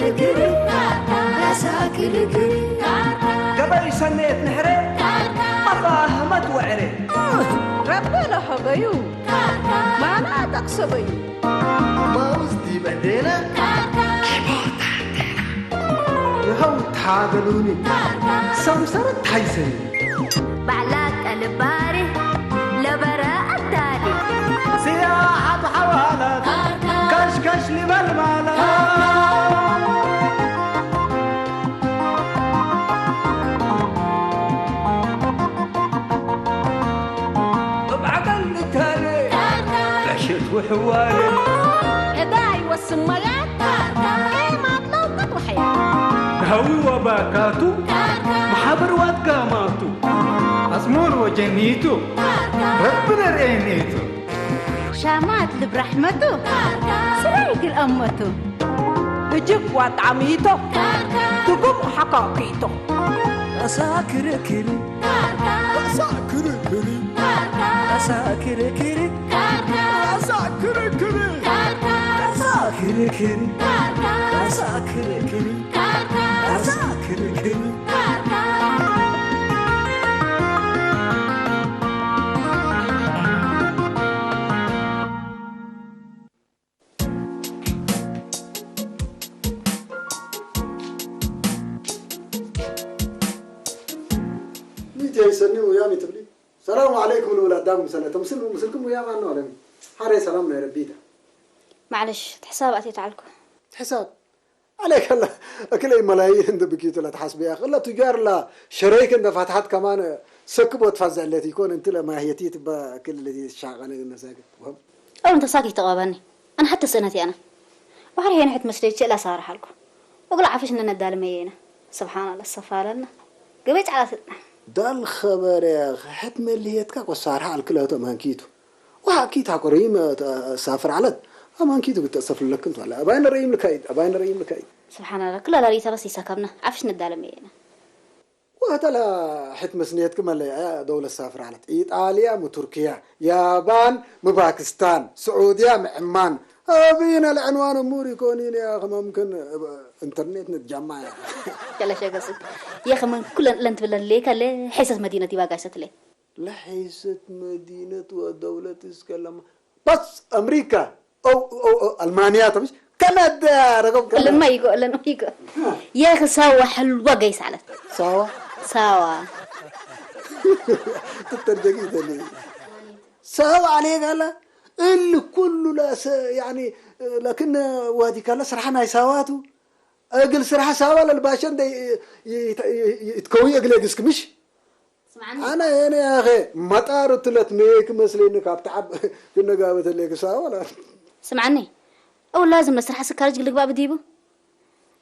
كركري راسا كركري قبل سنة نحري الله ما توعري ربنا حبيو ما أنا تقصبي ما وزدي بدينا يهو تعادلوني سمسرة حيسني بعلاك الباري لبراء التالي سياحة حوالات كشكش لبالمالا بعقل التالي عشت وحوالي إداي والسميات إيه ما تلوقت وحياة هوي وباكاتو محبر واتقاماتو أسمور وجنيتو ربنا رأينيتو شامات برحمته سريق الأمته بجيب وطعميته تقوم حقاقيته راسا كركري راسا كركري راسا كركري راسا كركري راسا كركري راسا كركري راسا كركري يسني ويامي تبلي السلام عليكم الولاد دام سنة مسلكم ويا ما نعلم حري سلامنا يا ربيتا معلش حساب أتيت عليكم حساب عليك الله أكل ملايين عند بكيت لا تحسب يا أخي لا تجار لا شريك عند فتحات كمان سكب وتفزع التي يكون أنت لا ماهيتي تبى كل الذي شغالين النساق فهم أو أنت ساكت تغابني أنا حتى سنتي أنا وحري هنا حت مسليت لا صار حالكم وقول عافش إننا الدالمينا سبحان الله السفارة لنا قبيت على ثنا ده الخبر يا أخي حتى مليتك وصارها على كلها تمانكيتو وأكيد هقريم سافر على أمانكيتو بتسافر لك أنت ولا أبين رئيم لكايد أبين رئيم لكايد سبحان الله كل لا ريتا بس يسكبنا عفشنا الدالمينا وهذا لا حتى مسنيت كمان لا دولة سافر على إيطاليا وتركيا يابان وباكستان سعودية عمان أبينا العنوان أموري كونين يا أخي ممكن إنترنت نتجمع يلا شيء قصد يا أخي من كل لنت بلن ليك اللي حسس مدينة باقاشت ليه لحيست مدينة ودولة تتكلم بس أمريكا أو ألمانيا طبعا كندا رقم كندا لما يقول يا أخي سوا حلوة قيس على سوا تترجقي تاني سوا عليك هلا اللي كله لا يعني لكن وادي كلا سرحنا يساواته أقل سرحة سوا للباشن ده يتكوي أقل يدسك مش أنا هنا يا أخي ما تعرف تلت ميك مسلين كاب تعب كنا قابت اللي سوا ولا سمعني أو لازم نسرح سكارج قلق باب ديبو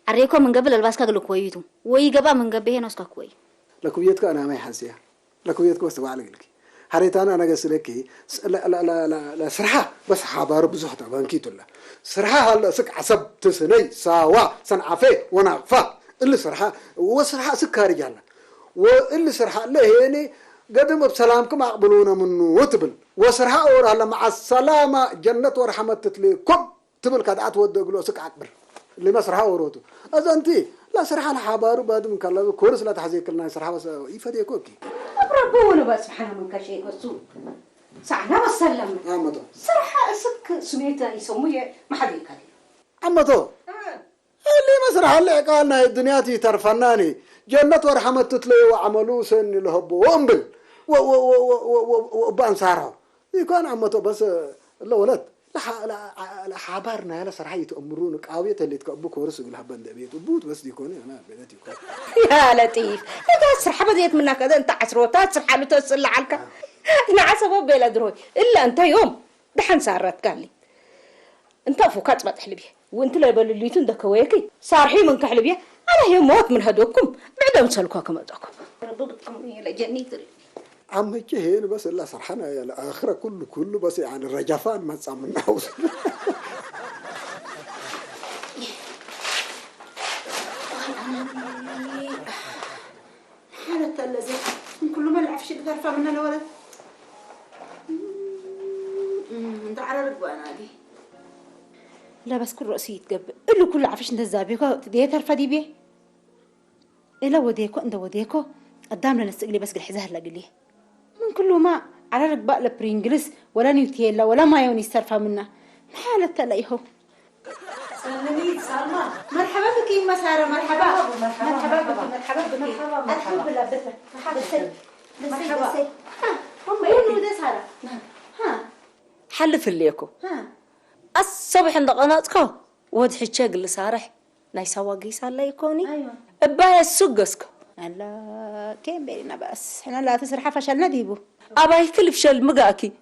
أريكم من قبل الباس كقلق كويتو ويجبا من قبل هنا سكا كوي لكويتك أنا ما يحسيها لكويتك بس وعلى قلقي هريتانا أنا قصلك لا سرحة بس حبار بزحت بانكيت ولا سرحة هلا سك عصب تسني سوا سنعفه ونعفه اللي سرحة وسرحة سكاري جانا واللي سرحة له يعني قدم بسلامكم أقبلونا منه وتبل وسرحة أورا لما مع السلامة جنة ورحمة تتليكم تبل كدعت ودقلو سك أكبر اللي ما سرحة أوروتو أزنتي لا سرحة الحبار بعد من كلا كورس لا تحزيك لنا سرحة بس يفدي كوكي ربنا بس سبحانه من كل شيء وسوء سعنا وسلم عمتو صراحة أسك سميته يسميه ما حد يكلم عمتو اللي مسرح اللي قالنا الدنيا تي ترفناني جنة ورحمة تتلي وعملوا سن الهب وأمبل وبانسارها يكون عمتو بس الولد لا حبرنا لا صراحة يتأمرون قاوية اللي تكبوك ورسوا بالحبان ده بيت وبوت بس يكون أنا بيتي يكون يا لطيف هذا سرحة بديت منك كذا أنت عسروتات سرحة له تسل عنك أنا عصبة بلا دروي إلا أنت يوم دحين سارت قال لي أنت فوقات ما تحلبيه وأنت لا يبل اللي تندك وياكي صار حين من تحلبيه أنا هي موت من هدوكم بعد ما تسلكوا كم أدوكم ربنا طمني لجنيت عم هين بس الله سرحنا يا الآخرة كله بس يعني الرجفان ما تصمم ناوس حالة اللذة من كل ما العفش تعرفه مننا الولد انت على رقبة أنا دي لا بس كل رأسي يتقبل اللي كل عفش انت الزابيكو تديه ترفدي بيه إلا وديكو انت وديكو قدام لنا استقلي بس الحزاه اللي قليه من كله ما على رقبة لبرينجلس ولا نيوتيلا ولا مايونيز ترفع منه محالة تلاقيه سلمي سلمى مرحبا بك يا سارة مرحبا مرحبا بك أدخل بلابسك مرحبا هم قولوا ده سارة ها حلف ليكو ها الصبح عند قناتكو وضحي تشغل صارح ناي سواقيس الله يكوني أيوة ابا السقسكو الله كيف بينا بس احنا لا تسرح فشلنا ديبو ابا كل فشل مقاكي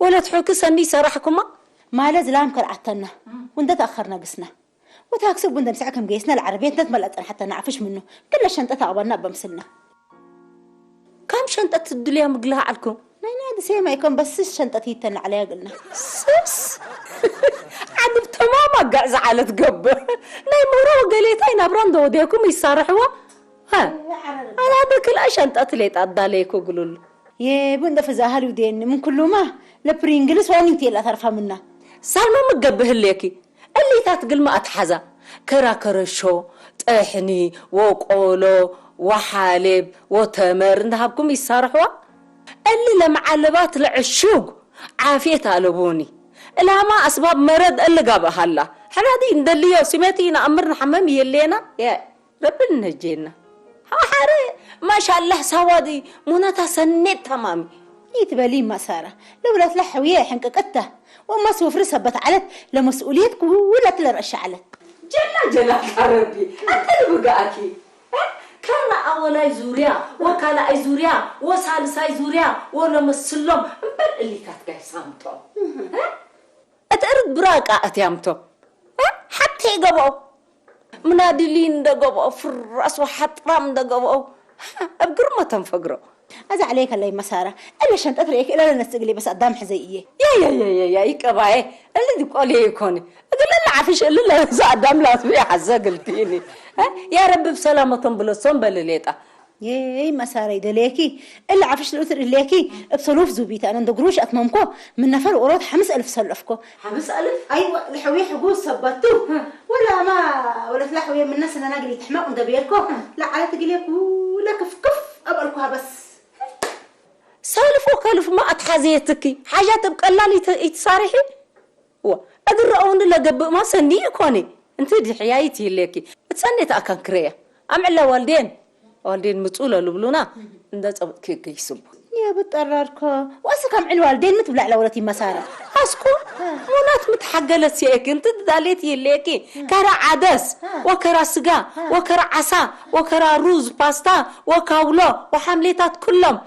ولا تحوكي سني صراحكما ما لازم لام كرعتنا وانت تاخرنا قسنا وتاكسب وانت مساكم قيسنا العربيه تتملط حتى نعفش منه كل الشنطه تعبنا بمسلنا كم شنطه الدنيا مقلها عليكم نادي سي ما يكون بس الشنطه يتن عليها قلنا سس عاد تماما قاعز على تقب ناي مرو قليتين ابراندو وديكم يصارحوا ها انا بكل اشنطه تليت اداليكو قولوا يا بند فزاهل ودين من كله ما لبرينجلس وانتي لا تعرفها منه سالمه مقبه ليكي اللي تاتقل ما اتحزا كراكرشو طحني وقولو وحالب وتمر نهبكم يصارحوا اللي لمعلبات العشوق عافيه البوني لا ما اسباب مرض اللي قابها الله حنا دي ندليو سمعتينا امرنا حمام يلينا يا ربنا نجينا حاري ما شاء الله سوادي مناتا سنيت تمامي يتبالي ما سارة لولا تلح وياه حنككته وما سوفر سبت علت لمسؤوليتك ولا تلرش علت جلا ربي انت اللي بقاكي كان اولاي زوريا وكالا اي زوريا وسالساي زوريا ولا مسلم بل اللي كاتقاي سامتو اترد براقه اتيامتو حتى يقبو منادلين دقبو فراس وحطرام دقبو ابقر ما تنفقرو أزع عليك الله مسارة أنا شنت أتريك إلا نستقلي بس قدام حزية يا يكباي اللي تقولي يكوني اقول لا عفش الا لا قدام لا في حزه قلتيني يا رب بسلامه بلصم بلليطه ياي مسارة يدليكي إلا عفش الأثر إليكي بصلوف زوبيتا أنا ندقروش أتممكو من نفر أوراد 5000 سلفكو 5000 أيوة الحوي حقوق سبتو ولا تلحوي من الناس أنا ناقلي تحمق ندبيركو لا على تقليك ولا كف أبقلكوها بس سالفو كلف ما اتحازيتكي حاجات بقلال يتصارحي اقرؤون لقب ما سني يكوني انت دي حيايتي ليكي تسنيت اكن كريا امعلا والدين مسؤوله لبلونا اندا صبك يسب يا بتقرركو واسكم على الوالدين متبلع لولتي مسارة اسكو منات متحقلت سيك انت داليتي ليكي كرا عدس وكرا سقا وكرا عسا وكرا روز باستا وكاولو وحمليتات كلهم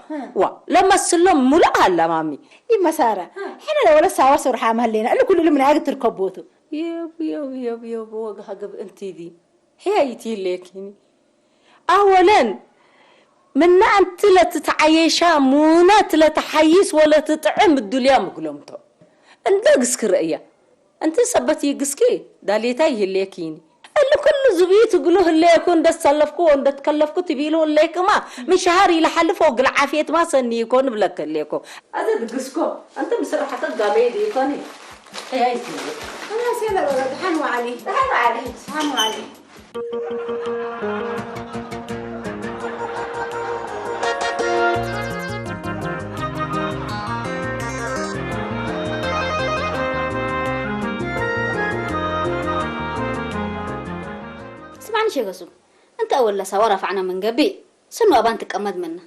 لما السلم ملأها لا مامي يا مسارة حنا لو ولا ساوى صرحة مهلينا اللي كل اللي من عاقد تركبوتو يا وقها قبل انتي دي حياتي ليكيني اولا من أنت لا تتعيشا مونات لا تحيس ولا تطعم الدنيا مقلمته انت قسك رأيه انت سبتي قسكي داليتاي الليكيني اللي كل زبيت يقولوه اللي يكون ده تسلفكو وده تكلفكو تبيلو الليك ما من شهري لحل فوق العافية ما سني يكون بلك الليكو هذا قسكو انت بصراحة تقابيدي يكوني حياتي أنا سيلا الولد حنو علي اسمعني شي قصو انت اول لسوا رفعنا من قبي سنو ابان تقمد منا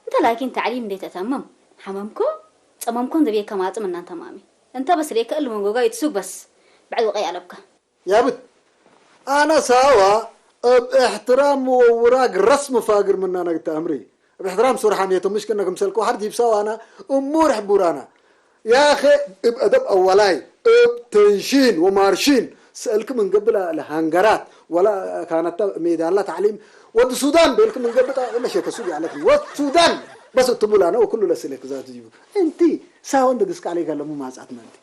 انت لكن تعليم دي تتمم حممكم صممكم ذبيه كما صمنا انت مامي انت بس ليك اللي من جوجا يتسوق بس بعد وقي علبك يا بت انا سوا باحترام ووراق رسم فاقر من انا تامري باحترام سرحانيته مش كانكم سلكوا حد يبسوا انا امور حبورانا يا اخي بادب اولاي بتنشين ومارشين سألك من قبل الهنجرات ولا كانت ميدان لا تعليم ود السودان بيلكم من قبل ولا شيء كسوق عليك ود السودان بس تقول انا وكل لسلك ذات تجيب انت ساون دقسك عليك لما ما صعت منتي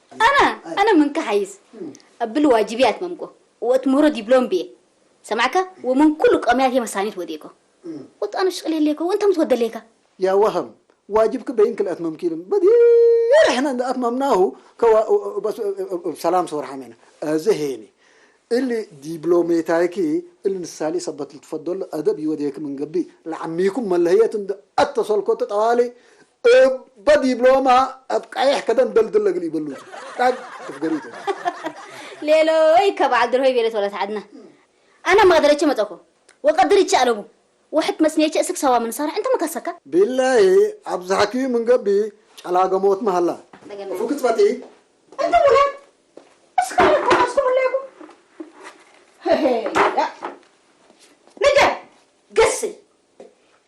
انا منك حيز قبل واجبيات ممكو وتمر دبلوم بي سمعك ومن كل قميات مسانيت وديكو وطن شغل ليكو وانت متود ليك يا وهم واجبك بينك الاتمام كيلم بدي احنا اتممناه بس سلام صور حمينا زهيني اللي دبلوماتيكي اللي نسالي سبت تفضل أدب يوديك من قبي لعميكم ما اللي هي اتصل كنت طوالي بدبلوما أبقى كذا ندلدل لك اللي يبلوش قاعد تفقريته ليلو اي كبعد دروي بيلت ولا تعدنا انا ما قدرتش متكو وقدرتش علمو واحد مسنيتش اسك سوا من صار انت مكسكه بالله ابزحكي من قبي على قموت محلا فوق تفاتي انت ولاد اسكتوا لكم لا نجا قسي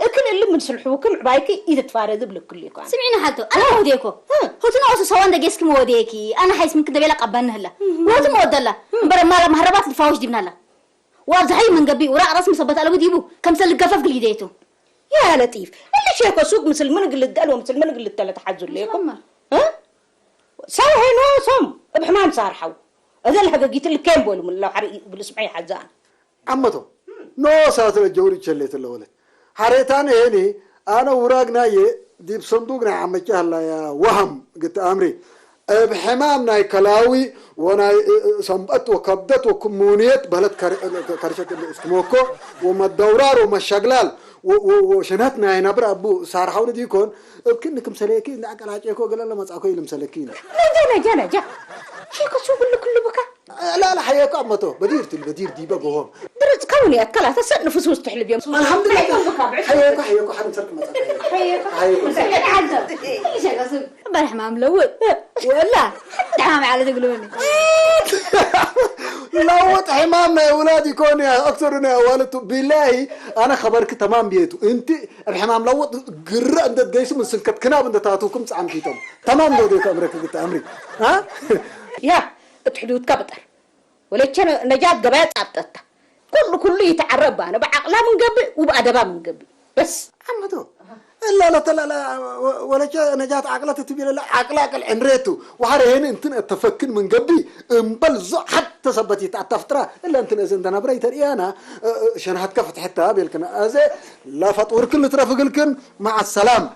اكل اللي من سلحوكم عبايكي اذا تفارد بلك كلكم سمعينا حالته انا وديكو هو تناوسو سوان دقيسك موديكي انا حيس من كده بيلا قبلنا هلا وانت مودلا برا مال مهربات الفاوش ديبنا لا وارزحي من قبي وراء رسمي صبت على وديبو كم سل قفف قليديتو يا لطيف اللي شيكو سوق مثل من قلت دال ومثل من قلت ثلاث حجر ليكم ها سوي هنا صم بحمام صارحوا هذا اللي حقيت اللي كان بقول من لو حرق بالاسمعي حزان عمته نو ساتر الجوري تشليت الولد حريتان هني انا وراقنا دي بصندوقنا عمك هلا يا وهم قلت امري بحمامنا كلاوي وانا صنبت وكبدت وكمونيت بلد كرشة الاسكموكو وما الدورار وما الشغلال وشناتنا هنا برا ابو صار حول ديكون كنكم سليكين دعك الحاجيكو قال لنا مصعكو يلم سلكين نجا شيكو سوق كله بكا لا حياكو عمته بدير دي بقى هون درت كوني اكلها تسن فسوس تحلب يوم الحمد لله حياكو حد نسرك مصعكو حياكو ايش يا قاسم امبارح ما ملوت ولا دعم على تقولوني لوت حمامنا يا ولادي كوني اكثرنا يا والد بالله انا خبرك تمام بيتو انت الحمام لوت قرا انت تقيس من سلكت كناب انت تاتوكم صعمتيتم تمام لو ديك امرك قلت امري ها يا تحدود كبطر ولكن نجات قبات عطت كله يتعرب انا بعقلها من قبل وبادبها من قبل بس عمدو لا ولا نجات عقلته تبي لا عقلك العنريتو وحرين انت تفكر من قبل امبل حتى صبتي تفترة الا انت اذا انا بريت انا عشان هتكفت حتى بالكن ازي لا فطور كل ترافق لكن مع السلامه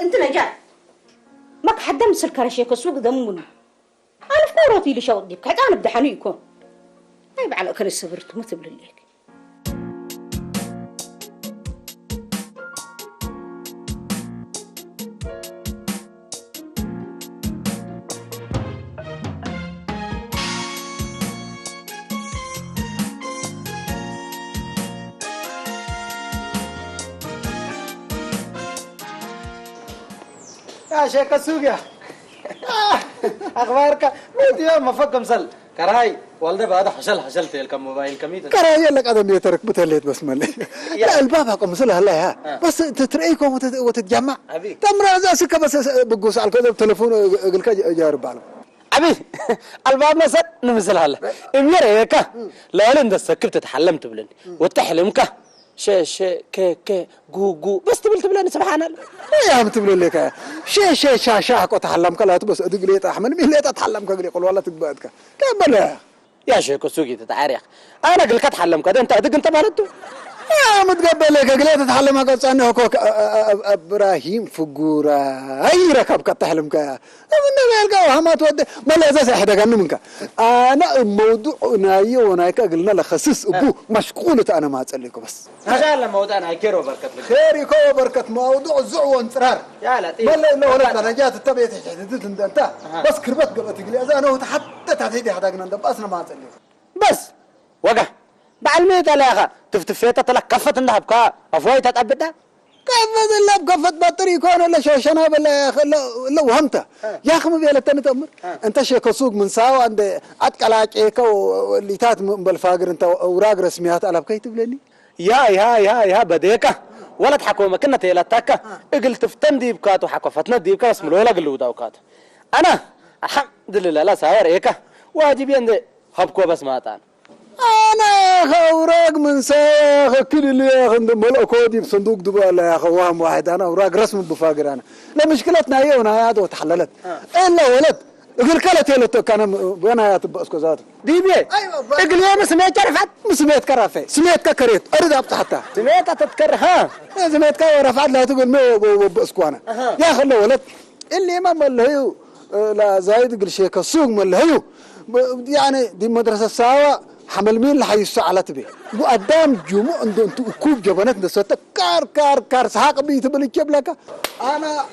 انت نجات ما حدا مسل كرشيك سوق دمون انا فورتي اللي شوط ديك انا بدحني يكون طيب على كل صبرت ما تبل ليك يا شيخ السوق اخبارك ميت يوم ما فك مسل كراي والده بعد حشل تلك موبايل كميت كراي لك ادم يترك بتليت بس ملي لا الباب حق مسل هلا ها بس تتريكم وتتجمع تمر هذا سكه بس بقوس على كذا تليفون قلك جارب على ابي الباب مسل نمسل هلا امير هيك لا انت سكبت تحلمت بلني وتحلمك شي كي جو بس تبلني سبحان الله يا عم تبل لك شي شاك وتحلمك لا بس ادق لي احمد مين لي اتحلمك يقول والله تبعدك كمل يا شيخ سوقي تتعاريخ انا قلت اتحلمك انت ادق انت مالته يا متقبل لك قلت اتحلمك انا هكوك ابراهيم فقوره اي ركبك تحلمك من القى ما تودي ما لازم احد منك انا الموضوع ناي ونايك قلنا لخصص ابو مشغوله انا ما اصليكم بس ان شاء الله موضوع انا خير وبركه خير وبركه موضوع زع وانصرار يا لطيف ولا انا جات التبيت حددت انت بس كربت قبل تقلي اذا انا حتى تهديدي حداقنا انت بس انا ما اصلي بس وقع بعلميت عليها تفتفيت تلك كفت انها بكا افوي تتابدا كفت الا بكفت بطري كون ولا شوشنا ولا لو وهمت يا اخي ما بيلتني تامر انت شيك سوق من ساو عند اتقلاقيك واللي تات بالفاقر انت اوراق رسميات على بكيت بلني يا بديكه ولا تحكومه كنا تيلتك قلت فتندي بكات وحكفتنا ديبك بس ملولا قلو داوكات انا الحمد لله لا ساير هيك واجبي عندي هبكو بس ماتان انا اوراق من ساخ كل اللي عند ملكودي بصندوق دبي يا اخي وهم واحد انا اوراق رسم بفاقر انا لا مشكلتنا هي ونهايات وتحللت الا ولد يقول كلت يلتك انا وانا تبقى ذات ديبي ايوه اقول يا سميت رفعت سميت كرافه سميت ككريت اريد ابط حتى سميت تتكر ها سميت كرافعت لا تقول ما باسكوانا يا اخي ولد اللي ما اللي هو لا زايد قل شيء كسوق من هيو يعني دي مدرسة ساوى حمل مين اللي حيسوا على تبي قدام جمعة انتو كوب جبنات نسوت كار سحاق بيت بالجيب لك انا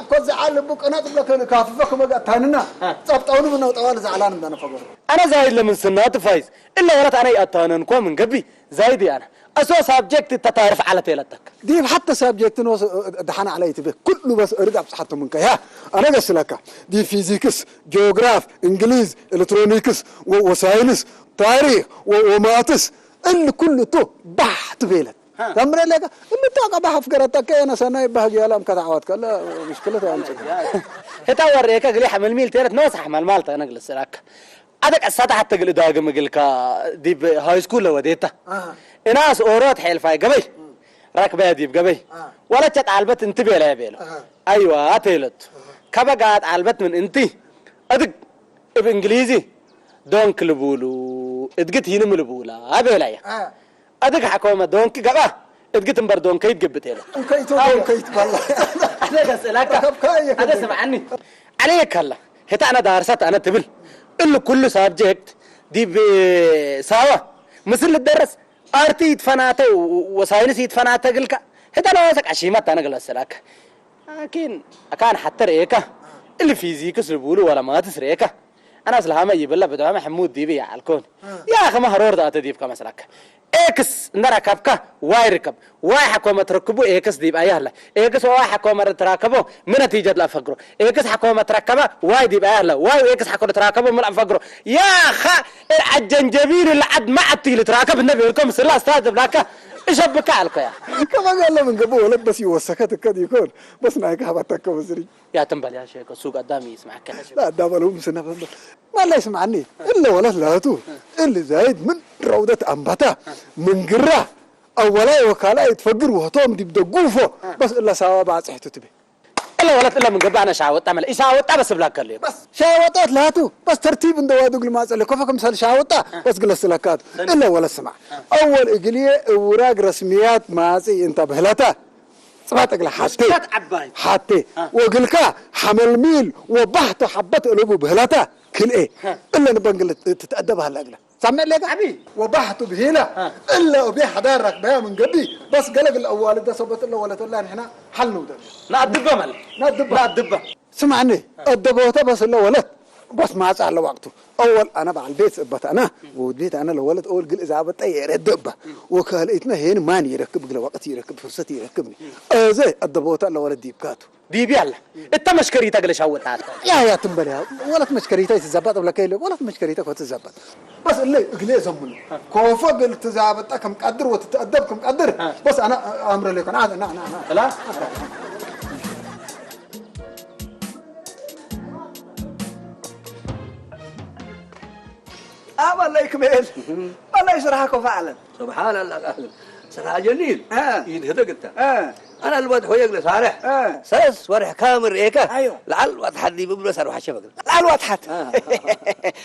كوز على بك انا تبلك كاففك ما تاننا صبطوني من طوال زعلان من انا فقر انا زايد لمن سنات فايز الا ولات انا اتانن كو من قبي زايدي انا اسو سبجكت تتعرف على تيلتك دي حتى سبجكت نو دحنا علي تبي كله بس ارجع بصحته منك يا انا قلت لك دي فيزيكس جغراف انجليز الكترونيكس وساينس تاريخ وماتس اللي كله تو بحت بيلك تمر لك اللي توقع بحف قرتك انا سنه بهج يلام كدعواتك لا مشكلتها انت هتا وريك قلي حمل ميل تيرت نوصح حمل مالته انا قلت لك ادك اساتا حتى قل داغم قلك دي هاي سكول وديتا ناس اورات حيل فاي قبي راكبه دي قبي ولا تتعلبت انت بيلا بيلا ايوه اتيلت كبقات علبت من انتي ادك بانجليزي دونك لبولو ادقت هنا ملبولا ابيلايا ادك حكومه دونك قبا ادقت مبر دونك يتقبتيله كيت والله انا اسالك هذا سمعني عليك هلا هتا انا دارست انا تبل اللي كل سبجكت دي سوا مثل الدرس ارتي يتفناته وساينس يتفناته قلك هتا انا واسك عشيمات انا قل اسالك لكن كان حتى ريكا اللي فيزيكس لبولو ولا ما تسريكا انا اصلها ما يبلا بدو محمود ديبي على الكون يا اخي ما هرور ذات ديبك مسلك اكس نركبك واي ركب واي حكومه تركبوا اكس ديب ايهلا اكس واي حكومه تركبوا من نتيجه لا فقروا اكس حكومه تركبها واي ديب ايهلا واي اكس حكومه تركبوا من فقروا يا اخ الجنجبيل اللي عد ما عطي تراكب النبي لكم صلى الله استاذ بلاك ايش بك عليك يا كما قال له من قبل ولد بس يوسكتك كذا يكون بس نايك هبطك وزري يا تنبل يا شيخ السوق قدامي يسمعك لا قدام لهم سنه ما لا يسمعني الا ولد لاتو اللي زايد من روضه انبته من قره اولا وكاله يتفجر وهتوم دي بدقوفه بس الا سوا باصحته تبي الا ولد الا من قبل انا شاوط اعمل ايش شاوط بس بلاك لي بس شاوطات لاتو بس ترتيب اندوادق ما صلي كفك مثال شاوطه بس قل السلكات الا ولا سمع اول اجليه اوراق رسميات ماسي انت بهلته سمعتك حتى وقلك حمل ميل وبحت حبت قلوبه بهلته كل ايه الا نبنقل تتادب هلا سمع لك عبي وبحت بهنا الا وبي حدارك بها من قبي بس قلق الاول ده صبت الا ولا تلا هنا حلوا ده نادبه مال نادبه سمعني ادبوته بس الا ولد بس ما على وقته اول انا بعد البيت ابت انا وديت انا الولد اول قل اذا بطير الدبه وكالتنا هين ماني يركب قل وقت يركب فرصتي يركبني زي ادبوته الولد ديبكاتو ديبي الله انت مشكريتك اللي شوتها يا تنبلها ولا مشكريتك تزبط ولا كيلو ولا مشكريتك وتزبط بس اللي قلي زمن كوفه قلت تزابطك مقدر وتتادبك مقدر بس انا امر لك انا نعم لا والله يكمل والله يشرحكم فعلا سبحان الله أهلا صراحة جميل ينهدق أنت أنا الواد هو يجلس صارح سلس ورح كامر إيكا أيوه لعل الواد حد يبغى صار وحشة بقى لعل الواد حد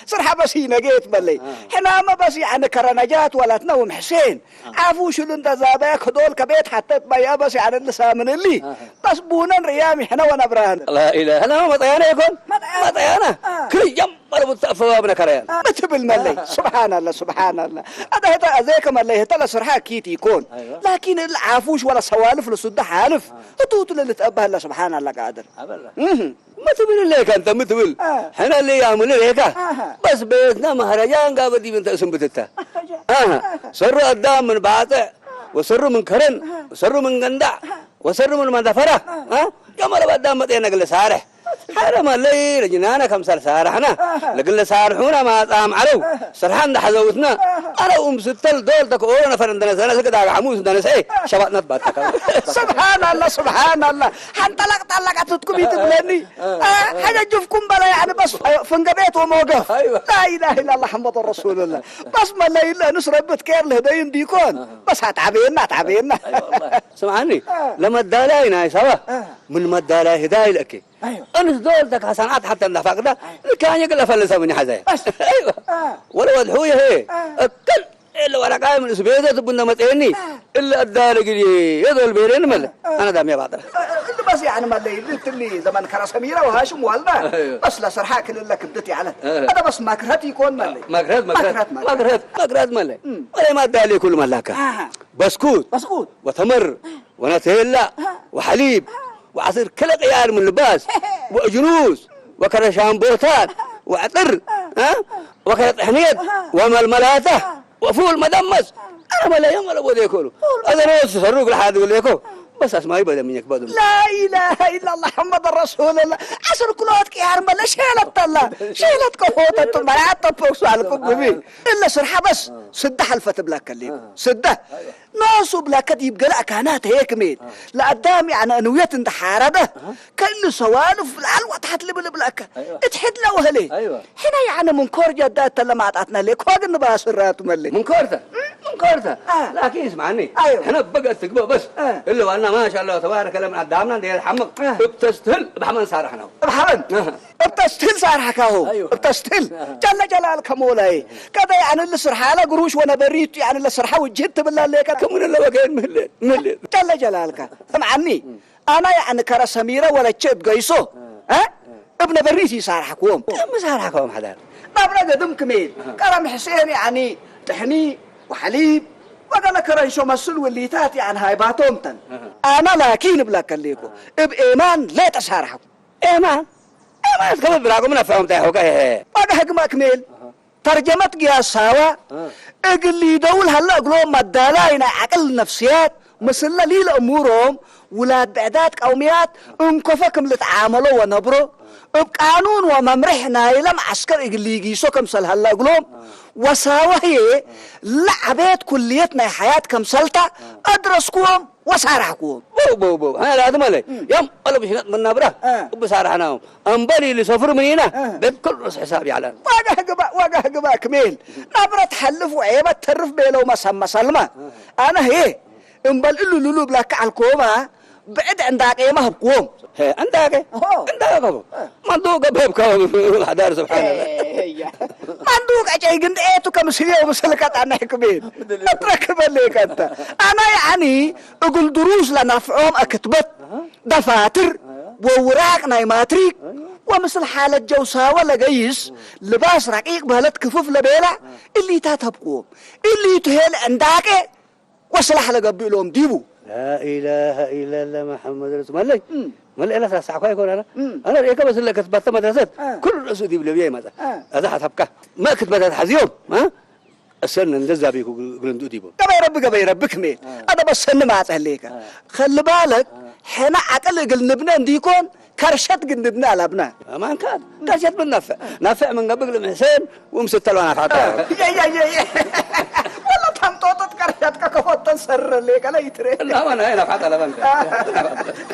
صراحة بس هنا جيت بلي هنا ما بس يعني كرنجات ولا تنوم حسين عفوا شو انت زابك هدول كبيت حتى تبيا بس يعني اللي من اللي بس بونا ريامي هنا وانا برهن لا إله أنا ما طيانا يكون ما طيانا كل يوم مربوط فوابنا كريان ما تبل ملي سبحان الله سبحان الله هذا هتا أذيك ملي هتا لصرحة كيت يكون لكن العافوش ولا سوالف لصد حالف هتوت اللي تأبه الله سبحان الله قادر ما تبل ليك أنت ما تبل حنا اللي يعمل ليك بس بيتنا مهرجان قابل دي بنت اسم بتتا سر قدام من باطع وسر من كرن وسر من قندع وسر من مدفرة كمال قدام متينا قل سارح حرم اللي رجنانا كم سارحنا لقل سارحونا ما طعم علو سرحنا حزوتنا أنا ستل دول تكورنا فرندنا سنة سكدا عموس دنا سي شباتنا باتك سبحان الله سبحان الله حنطلق تتكم يتبلني حاجة جفكم بلا يعني بس فنقبيت وموقف لا إله إلا الله محمد رسول الله بس ما لا إلا نسرب بتكير لهدين ديكون بس هتعبينا سمعني لما الدالاينا سوا من ما الدالاي هداي لك أنا دولتك حسنات حتى النفاق ده كان يقول فلسه من حزاي أيوة ولا ودحوية هي الكل إلا ولا قايم الأسبوع تبون متعني إلا الدار قلي يدول بيرين مل أنا دام يا بعض اللي بس يعني ما اللي زمان كرا سميرة وهاشم والنا بس لا صرحة كل اللي كبدتي على هذا بس مكرهتي يكون ملي مكرهت ملي ولا ما دالي كل ملاكة بسكوت وتمر ونتهلا وحليب وعصير كل عيال من لباس وجنوس وكرا شامبوتات وعطر وكرا طحنيت وململاته وفول مدمس أنا ملا يوم ولا بودي كله هذا نص سروق لحد يقول لكم بس اسمعي بدل منك بدل لا إله إلا الله محمد رسول الله عشر كلوتك يا رب لا شيلت الله شيلت كفوتة تمرات تبوكسوا على كبمين إلا سرحة بس سده حلفة بلاك اللي سده ناس بلاك دي يبقى لك كانت هيك مين لا قدامي عن أنويات انت حارده كل سوالف العلوة تحت لي بلاك اتحد له وهلي هنا يعني من كور جدات لما عطتنا لك هو قلنا بها سرات ملي من كورته لكن اسمعني احنا بقى تقبل بس اللي وانا ما شاء الله تبارك الله من قدامنا دي الحمق بتستهل بحمن صارحنا بحمن بتستهل صارحك اهو بتستهل جل جلالك مولاي كذا يعني اللي سرحه له قروش وانا بريت يعني اللي سرحه وجدت بالله ليك كمن اللي وقين ملي جل جلالك سمعني انا يعني كرا سميره ولا تشد قيسو ابن بريتي صارحكم كم صارحكم حدا نبرة قدم كمين كرم حسين يعني تحني وحليب وقال لك رئيسو مسؤول والليتات يعني هاي باتومتن انا لكن بلاك ليكو بإيمان لا تسارحكم إيمان كم براكم من فهم تاعك وقال حكم كميل ترجمت يا ساوا اقلي دول هلا قلوب مدالاينا عقل نفسيات مثل لي الامورهم ولاد بعدات قوميات انكفكم لتعاملوا ونبروا بقانون وممرحنا لم عسكر اقليقي سو كمسل هلا قلوب وساوهي لعبت كليتنا حياة كمسلتا ادرسكم وسارحكم بو انا لازم علي يوم ولا بشنط من نبره وبسارحناهم انبلي اللي سفر من هنا بكل رص حسابي على واقع قبا كميل نبره تحلف وعيبه ترف بيلو مسلمه انا هي انبل اللو لولو بلاك على الكوما بعد عندك ايه ما هبكوم عندك مندوق بهبكم حدار سبحان الله مندوق اجي قند ايتو كمسليه ومسلكات انا حكمين اتركب ليك انت انا يعني اقول دروس لنفعهم اكتبت دفاتر ووراق نايماتريك ومثل حالة جوساوة لقيس لباس رقيق بهلت كفوف لبيلع اللي تاتهبكوم اللي تهيل عندك وصلح لقبي لهم ديبو لا إله إلا الله محمد رسول الله ملي أنا ساعة يكون أنا ريكا بس اللي كتبت مدرسة كل الرسول دي بلبيه مثلا هذا حتبكى ما كتبت حزيوم السنة نجزا بيكو قلندو ديبو قبي ربك مين هذا بس سنة ما أتهليك خلي بالك حين عقل قل نبنا نديكون كرشت قل نبنا لابنا ما كان كرشت من نافع من قبل حسين ومستلوانا فاتها والله تنطوطت كرشت كفوت تنسر ليك لا يتري لا ما أنا هنا فاتها لبنك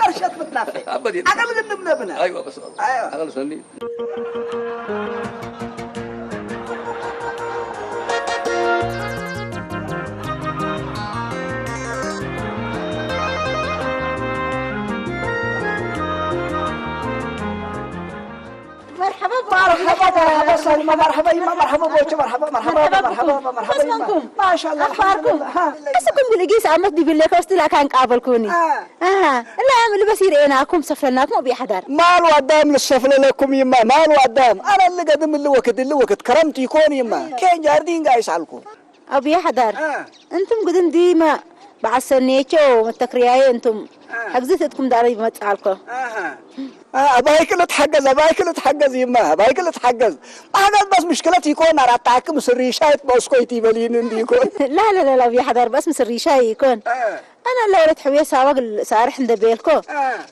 كرشت متنافع عقل قل نبنا بنا أيوة بس عقل سني مرحبا سلمى مرحبا يما مرحبا بوجه مرحبا بس منكم ما شاء الله أخباركم أسكن بالإجيس عمت دي بالله كوستي لا كان قابلكوني لا اللي بصير إناكم سفلناكم أبي حدار مال قدام للسفل لكم يما مال قدام أنا اللي قدم اللي وقت كرمت يكون يما كين جاردين قايس عليكم أبي حدار أنتم قدم ديما بعسنيتشو متكرياي أنتم حجزتكم داري بمتعالكم بايكل تحجز يما بايكل تحجز هذا بس مشكلتي يكون راتاك مسريشات بوسكويتي بلين دي يكون لا أبي حدار بس مسريشاي يكون أنا لو رد حويه ساوق صارح عند بيلكو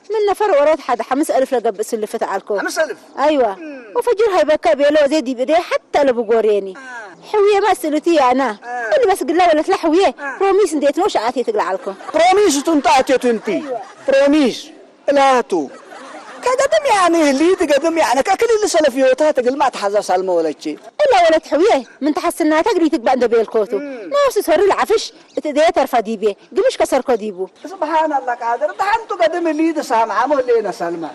من نفر ورد حد 5000 لقب اللي فت عالكو 5000 أيوة وفجر هاي بكا بيلو زي دي بدي حتى لو بقوريني حويه ما سلتي أنا اللي بس قل لا ولا تلحويه بروميس نديت نوش عاتي تقلع عالكو بروميس تنتاتي تنتي بروميس لا تو كقدم يعني اللي تقدم يعني كل اللي سلفيوتها تقول ما تحزر سلمى ولا شيء إلا ولا تحويه من تحسنها تقري تقبع عند بيلكوتو ناس تسهر العفش تديت ترفع ديبه قمش كسر كديبو سبحان الله قادر ده أنتو قدم اللي تسام عمو اللي سلمى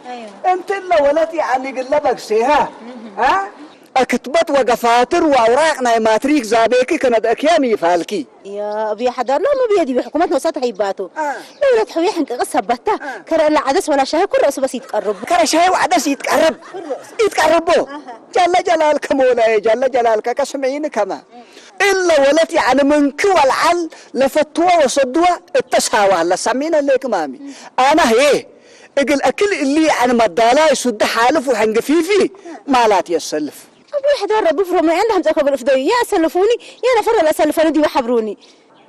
أنت إلا ولتي يعني قلبك سيها أكتبت وقفاتر وأوراقنا ماتريك زابيكي كانت أكيامي فالكي يا أبي حضر لا ما بيدي بحكومتنا وسات هيباتوا لو لا تحوي حنك قصة بتا كرا لا عدس ولا شيء كل رأس بس يتقرب كرا شيء وعدس يتقربوا جل جلالك مولاي جل جلالك كسمعين كما إلا ولتي يعني منك والعل لفتوى وصدوى التساوى هلا سمينا ليك مامي أنا هي اقل أكل اللي عن مدالا يسد حالف وحنقفيفي ما لا تيسلف أبي حضر ربي فرو ما عندهم تأكل بالفدوية يا سلفوني يا نفر لا سلفوني دي وحبروني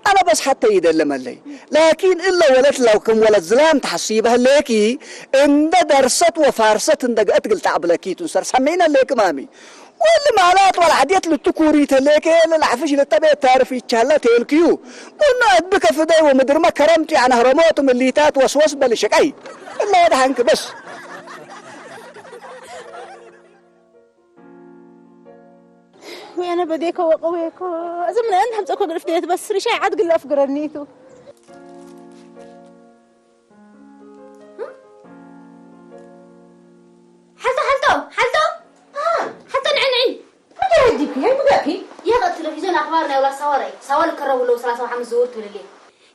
أنا بس حتى يدلم اللي لكن إلا ولت لو كم ولد زلام تحصيبها ليكي إن درست وفارست إن دقت قلت عبلكي تنصر سمينا ليك مامي واللي مالات ولا عديت للتكوري تليك للعفش للتبع تعرفي تشهلا تلكيو وانا ادبك فداي ومدر ما كرمتي عن هرمات ومليتات وسوس بلشكاي الله يدهنك بس وأنا بديك وقويك زمن عندهم تأكل بالفدوية بس رشاي عاد قل أفقر النيتو يا التلفزيون اخبارنا ولا صوري كرروا له 35 زورت ولا ليه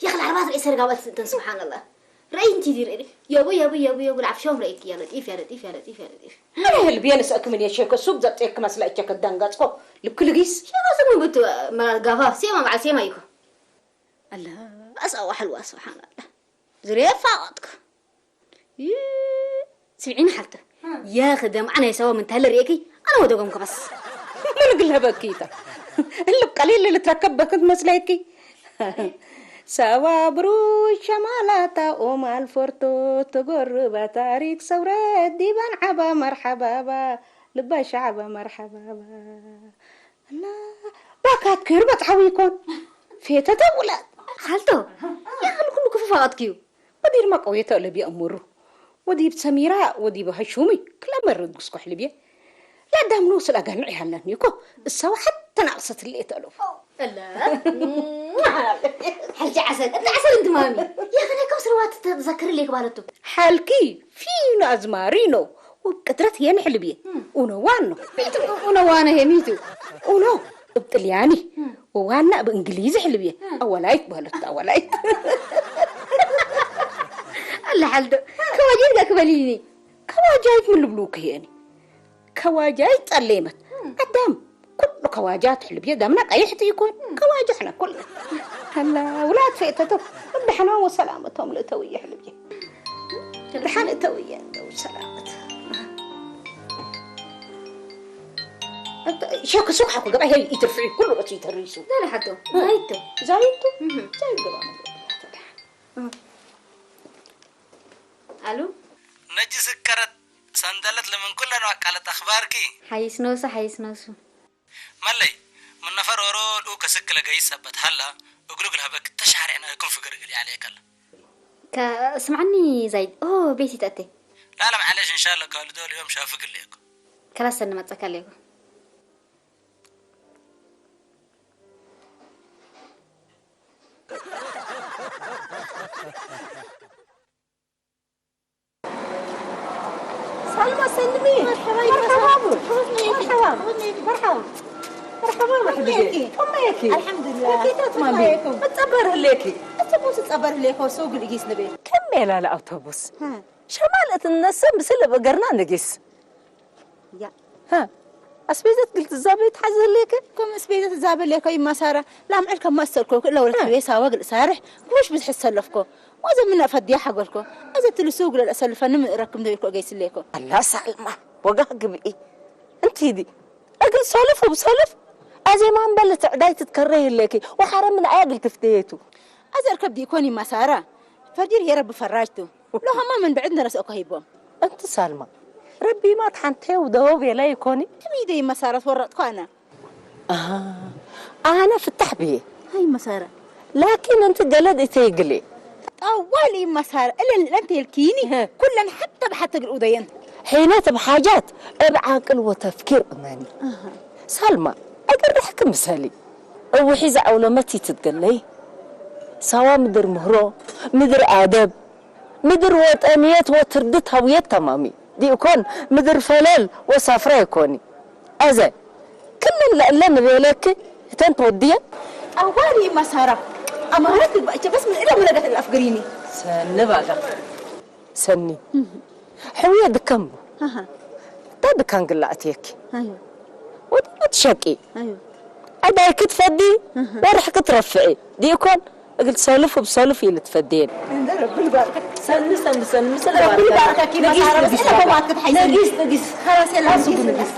يا اخي العربات رئيس رقابات انت سبحان الله راي انت دير يا ابو العفشوم رايك يا لطيف انا اللي بينسأك من يا شيخ السوق زبطيك مسلأتك الدنقاطكو لبكل قيس شو راسك بنت ما سيما مع سيما يكو الله اسوا حلوه سبحان الله زريفه فاوتك سمعين حالته يا خدم انا يسوى من تهل ريكي انا ودوقمك بس ما نقولها بكيتا اللي بقليل اللي تركب بكت مسليكي سوا بروش شمالاتا وما الفورتو تقرب تاريخ سورات ديبان عبا مرحبا با لبا شعبا مرحبا با لا باكات كيربا تحويكون فيتا تولاد حالته يا خلو كله كيف فاقتكيو ودير ما قويته اللي بيأمره ودي بسميرة ودي بهشومي كلا مرة تقصكو حلبيه لا دام نوصل أقنعي هالنيكو السوا حتى نقصت اللي تألف الله حلجة عسل انت عسل انت مامي يا اخي انا كم سروات تتذكر لي قبالته حالكي فينا أزمارينو وبكترت هي نحلبيه ونوانو ونوانا هميتو ونو بطلياني ووانا بإنجليزي حلبيه أولايت بهلت أولايت الله حلدو كواجيب قبليني كواجايت من البلوك يعني كواجايت علمت قدام كل كواجات حلبيه دامنا قيحتي يكون كواجحنا كلنا هلا ولاد فيتتو بحنا وسلامتهم لتوي حلبيه بحنا توي وسلامت شوك سوق حكو قبل هي يترفعي كل وقت يتريسو لا حتى زايدتو زايد الو نجي سكرت سندلت لمن كلنا وقالت اخباركي حيس نوسه ملي من نفر ورول وكسك لقيس ثبت هلا اقلق لها بك تشعر انا يكون في قرقلي عليك الله اسمعني زايد بيتي تاتي لا معلش ان شاء الله قالوا دول يوم شافك ليك خلاص انا ما اتكلم سلمى سلمي مرحبا حبيبتي أميكي الحمد لله كيف مامي بتصبر ليكي أتبوس تصبر ليك وسوق الجيس نبي كم يلا الأوتوبوس شمالة النسم بسلة بقرنا نجس يا ها أسبيزت قلت الزابط حزر ليك كم أسبيزت الزابط ليك أي مسارة لا معلكم ما استلكوا إلا ولا تبيسها وقل سارح وش بتحس لفكوا وإذا منا فديحة قولكوا إذا تلسوق للأسلفة نم ركم ذيكوا جيس ليكوا الله سلمى وقع قبئي أنت دي أقل سولف وبسولف أزي ما نبلت عداي تتكرهي ليكي وحرام من عاقل تفتيتو أزر كبدي يكوني مسارة فرجير يا رب فراجته لو هم من بعدنا رسقوا هيبهم أنت سلمى ربي ما تحنتي ودوبي لا يكوني تميدي مسارة ورطكوا أنا أنا في التحبيه هاي مسارة لكن أنت جلد تيقلي أولي مسارة إلا أنت الكيني كلنا حتى بحتى الأودين حينات بحاجات بعقل وتفكير أماني سلمى أقدر أحكي مثالي وحيزة أولمتي تتقلي سوا مدر مهرو مدر آداب مدر وطنيات وتردت هويات تمامي دي يكون مدر فلال وسافرة يكوني أزاي كنا لنا بيلك تنت وديا أولي مسارة أمارتك بقى بس من إلى ولدت الأفقريني سنة بقى سني حوية دكمبو تاد كان قلعتيك أيوه وتشكي أيوه أدا كتفدي ورح كترفعي دي يكون قلت سولف وبسولف اللي تفدين رب البركة سن رب البركة كيف مسارة بس إلى ما تتحيزين نقيس خلاص يلا نقيس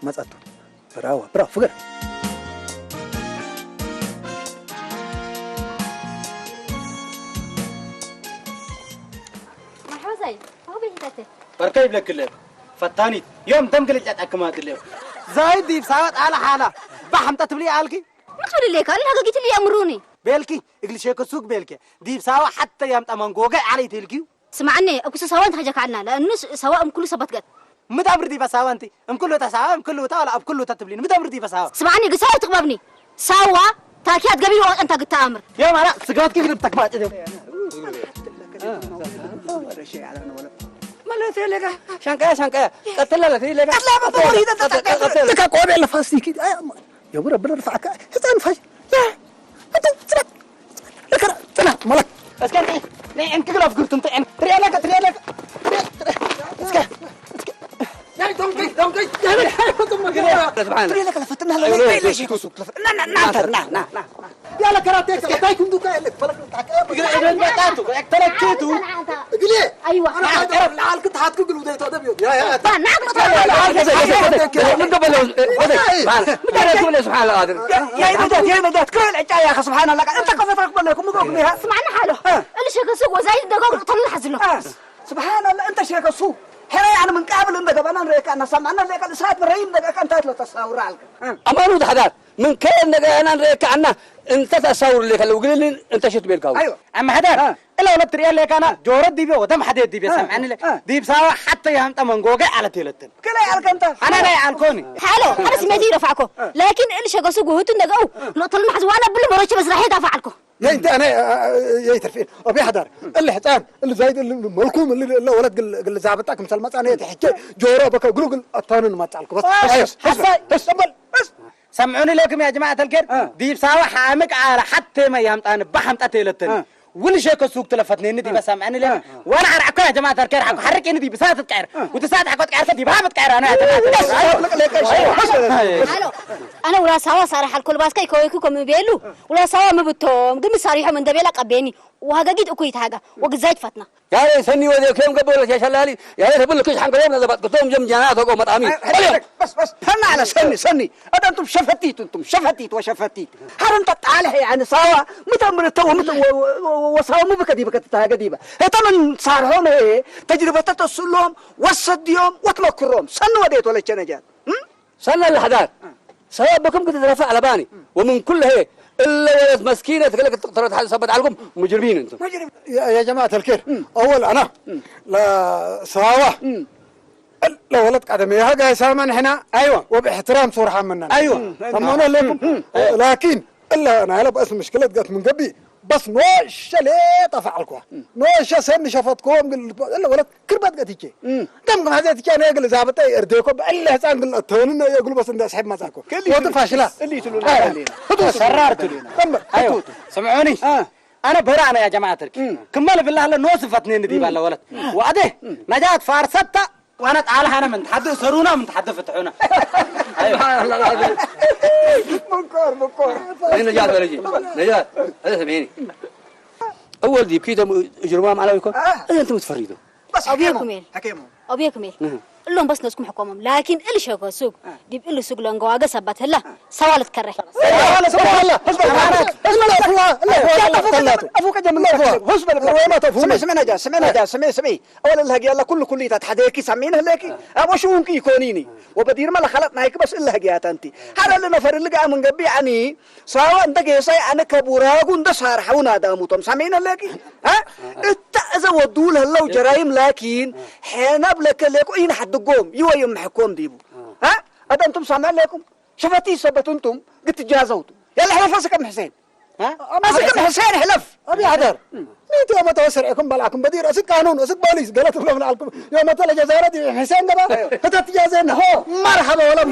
مصات براو فقر مرحبا سيد هو بيحدث بركيب لك الليل فتاني يوم دم قلت أكمات الليل زايد دي بساوات على حالة بحمت تبلي عالكي ما تقول لك أنا قلت لي أمروني بيلكي اقل شيء كسوق بيلكي دي بساوة حتى يوم تمان جوجا علي تلكيو سمعني أكو سواء أنت حاجك عنا لأنه سواء كل سبت قد مدابر دي بساوة أنت كله تساوى كله ولا أب كله تتبلين مدابر دي بساوة سمعني قصة تقببني سوا تاكيات قبيل وقت أنت قلت أمر يوم أنا سقط كيف نبتك ما تدم ما تلقى شانكا قتل لا تري لك قتل ما توري ده تك قوي على فاستي كده يا ربنا رفعك هتان فاش يا انت لك انا ملك بس كان ايه انت كده فكرت انت تري لك يا دونك يا حياتكم كده سبحان تري لك لفتنا هلا ليش نعم يا لك راتك تايكم دوكا لك فلك تاتو تركيتو قلي أيوة انا اعرف العال كنت حاتكم قلوا ده تدبيو يا من قبل سبحان الله قادر يا مدات كل العجاية يا أخي سبحان الله انت كيف تقبل لكم مقبلها سمعنا حاله اللي شيء سوق وزايد دقاق طلع حزله سبحان الله انت شيخ السوق هنا يعني من قبل انك قبلنا نريك انا سمعنا لك الاسات مرين دقا كان تاتلو تصاور عليك أمانو ده حدار من كان أنا ريك عنا أنت تصور لك لو قلنا أنت شت بيركاو ايوه اما هدار الا ولا تري لك انا جورد دي ودم حديد دي سامعني لك دي بساوة حتى يوم تمان جوجا على تيلتن كلا يالك انت انا لا يعلكوني حلو أنا سمعتي رفعكم لكن اللي شيء سوق هو تندقوا نقطة المحزوانة باللي مرش بس راح يدافع عنكم يا انت انا يا ترفين ابي حدار اللي حتان اللي زايد اللي ملكوم اللي ولد قل زعبتك مثل ما انا تحكي جوره بك قلوا الطانن ما تعلق بس بس سمعوني لكم يا جماعة الخير دي بساوة حامك على حتى ما يمطان بحمت أتيلتن ولا شيء كسوق تلفتني ندي بس سمعني لك وانا عرقك يا جماعة الخير حكوا حرك ندي بس هتتكعر وتساعد حكوا تكعر كدي بحمت كعر انا يا جماعة حلو أنا ولا سوا صراحة الكل بس كي كويكم بيلو ولا سوا مبتوم قم صريحة من دبيلك قبيني وهاجيت أكويت حاجة وقزايد فتنا يا سني وذيك يوم قبل يا شلالي يا ريت بقول لك ايش حنقول لنا قطوم جم جنات وقوم مطعمين بس هنا على سني انتم شفتيت وشفتيت هل انت تعالى يعني سوا متى من تو وسوا مو بكديبه كتتاغديبه هتمن صار هون تجربه تسلم وصديهم وتمكرهم سن وديت ولا جنجات سنة الحداد سببكم كنت ترفع على باني ومن كل هي إلا ولد مسكينة تقول لك تقدروا تحسبت عليكم مجرمين أنتم يا جماعة الخير أول أنا لا سواوة لا ولد قدميها جاي سامن هنا ايوه وباحترام صراحة مننا ايوه سمونا لكم لكن إلا أنا هلا بس مشكلة جت من قبل بس نوش ليه تفعلكوا نوش سن شفتكم إلا ولد كربت قتيجي دمكم هذا تيجي أنا يقول زابطة يرديكم إلا هسان قل أتوننا يقولوا بس إن أصحاب مساكم وتفاشلة اللي يتلون سررت لنا ايوه سمعوني انا برانا يا جماعة الخير كمال بالله لا نوصفتني ندي بالله ولد وأده نجات فارستا وانا تعال انا من تحدث سرونا من تحدث فتحونا سبحان الله العظيم مكور نجات ولا جي نجات هذا سمعيني أول دي بكيتم جرمام على ويكون أنتم تفريدوا بس أبيكم حكيمو أبيكم اللهم بس نسكم حكومهم لكن اللي شوكو سوق ديب اللي سوق لانقواقة سبت هلا سوالة كره أفوك جمل سمعنا أولا الهجي الله كل تتحديكي سمينه لكي أبو شونك يكونيني وبدير ما خلطنا هيك بس إلا هجيات أنتي هذا اللي نفر اللي قام من قبي عني سواء أنت جيساي أنا كبوراغون ده صار حونا داموتهم سمينه لكي ها التأذى ودول هلا وجرايم لكن حنا بلك لكو إين حد قوم يوم حكوم ديبو ها هذا أنتم سامعين لكم شفتي سبت أنتم قلت جازوتوا يلا حلف راسك ابن حسين ها ماسك ابن حسين حلف ابي حضر ميت يوم توسرعكم بلعكم بدير اسك قانون اسك بوليس قالت لهم عليكم يوم تلا جزارتي حسين ده فتت جازنا هو مرحبا ولا